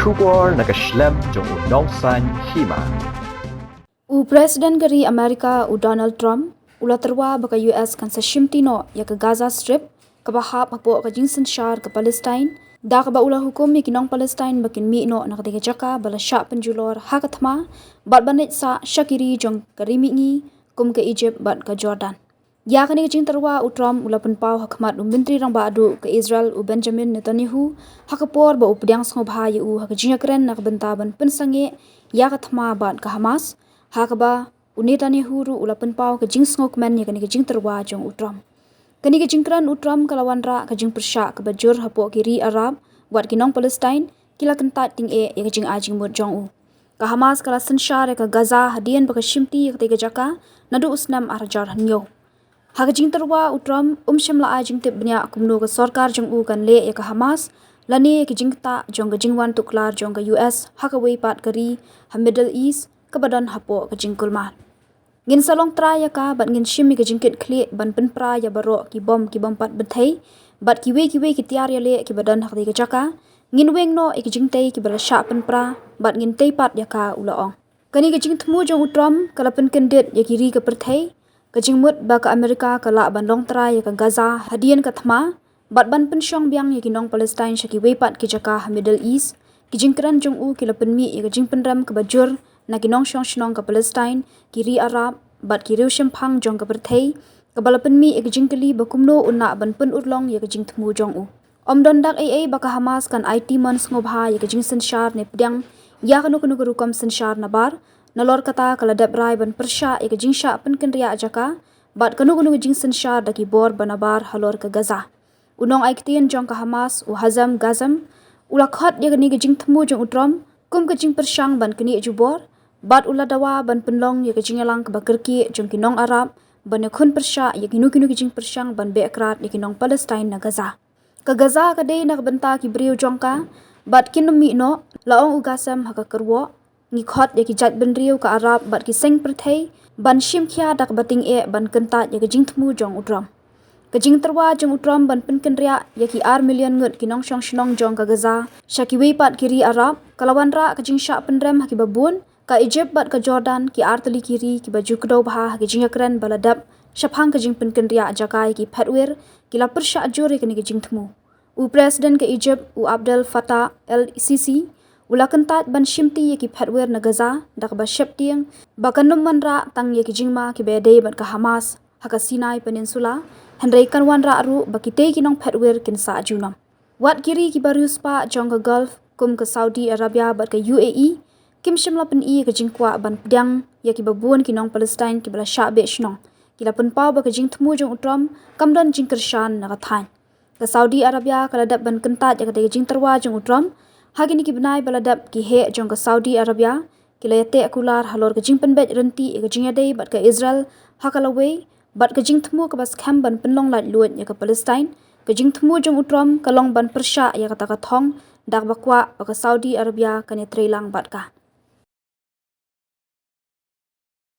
Shubor nakaslem jong unong san Hima. Presiden dari Amerika Donald Trump ula terwa baka US kan sa shimtino ya ke Gaza Strip ke bahap hapo ke jingsen syar ke Palestine da ka ba ula hukum ya kinong Palestine bakin mi no na ketiga jaka bala syak penjulor hakatma bat banit sa syakiri jong karimi ngi kum ke Egypt bat ke Jordan. Ya kani jing terwa Trump ula penpau hakmat menteri rang badu ke Israel Benjamin Netanyahu hakapor ba updiang sngobha yu hak jingakren nak bentaban pensange ya katma bat ke Hamas hakaba Netanyahu ru ula penpau ke jing sngok men ya kani jing terwa jong Trump. Kani jingkran Trump kalawan ra ke jing persya ke bajur hapo kiri Arab buat kinong Palestine kila Kyntait ting ya jing ajing mud jong ka Hamas kala sensyar ke Gaza hadian baka shimti ya ketiga jaka nadu usnam arjar hanyo. Hak jing terwa Trump syamla ajing tip bnya kumno ke sarkar jong kan le ya ke Hamas lani ke jingta jong ke jingwan tuklar jong ke US hakawei pat kari ha Middle East ke badan hapo ke jingkulman. Ngin salong tra ya ka bat ngin shimi ke jingkit kli ban penpra ya baro ki bom pat bethei bat kiwe ki tiar ya le ki badan hak ke jaka ngin weng no ke jingtei ki bala sha penpra bat ngin tei pat ya ka ulaong. Kani ke Jingthmu jong Trump kala pen Kyntait ya kiri ke perthei kejingmut ba ke Amerika kala bandong trai ya ke Gaza hadian ke thma bat ban pensyong biang ya kinong Palestine syaki wepat ke jaka Middle East kijingkran jong ki lapen mi ya ke penram ke bajur na kinong syong ke Palestine kiri Arab bat kiriu syempang jong ke perthei ke balapen mi ya ke jingkeli bakumno unna ban pen urlong ya ke Jingthmu jong Om dondak AA baka Hamas kan IT man ngobha ya ke jingsen syar ne pediang ya kanu rukam sensyar nabar nalor kata kaladap rai ban persya ya ke jingsya penkendria jaka bat kanu jingsen syar daki bor banabar Halor ke Gaza. Unong aiktian jong ke Hamas hazam gazam ula khot ya ke Jingthmu jong Trump kum ke jing persyang ban keni jubor bat ula dawa ban penlong ya ke jingalang ke bakirki jong kinong Arab ban khun persya ya kinu ke jing persyang ban beakrat ya kinong Palestine na Gaza. Ke Gaza kadai nak benta ki beriu jongka bat kinumi no laong ugasam haka kerwo ngikhot ya ki jat benriu ke Arab bat ki seng perthei ban shim khia dak bating ban Kyntait ya ke Jingthmu jong Trump. Ke jing terwa jong Trump ban penkendria ya ki million ngut kinong syong shnong jong ke Gaza syaki weipat kiri Arab kalawan ra ke jing syak pendrem haki babun ka Egypt bat ke Jordan ki teli kiri ki baju kedau bah ki jingakren baladap syapang ke jing penkendria jakai ki patwir ki lapur syak juri ke Jingthmu. Presiden ke Egypt Abdel Fattah el-Sisi ula Kyntait ban shimti ya ki patwir na Gaza dak ba syaptiang bakanum manra tang ya ki jingma ki bedei bat ke Hamas haka Sinai Peninsula hendrai kanwan ra ru bakitei kinong patwir kin sa junam. Wat kiri ki barius pa jong ke Gulf kum ke Saudi Arabia bat ke UAE kim shimla pen ke jingkwa ban pediang ya ki babuan kinong Palestine ki bala syak be shnong kila pen pau ba ke Jingthmu jong Trump kamdan jingkershan na kathain. Ke Saudi Arabia kaladap ban Kyntait ya ke jing terwa jong Trump hagini ki benai baladap ki he jong ke Saudi Arabia kilayate akular Halor ke jing penbet renti ke jingade bat ke Israel hakalawei bat ke Jingthmu ke bas kham ban penlong lat luat ya ke Palestine ke Jingthmu jong Trump kalong ban persya ya kata kathong dak bakwa ke Saudi Arabia kane trelang bat ka.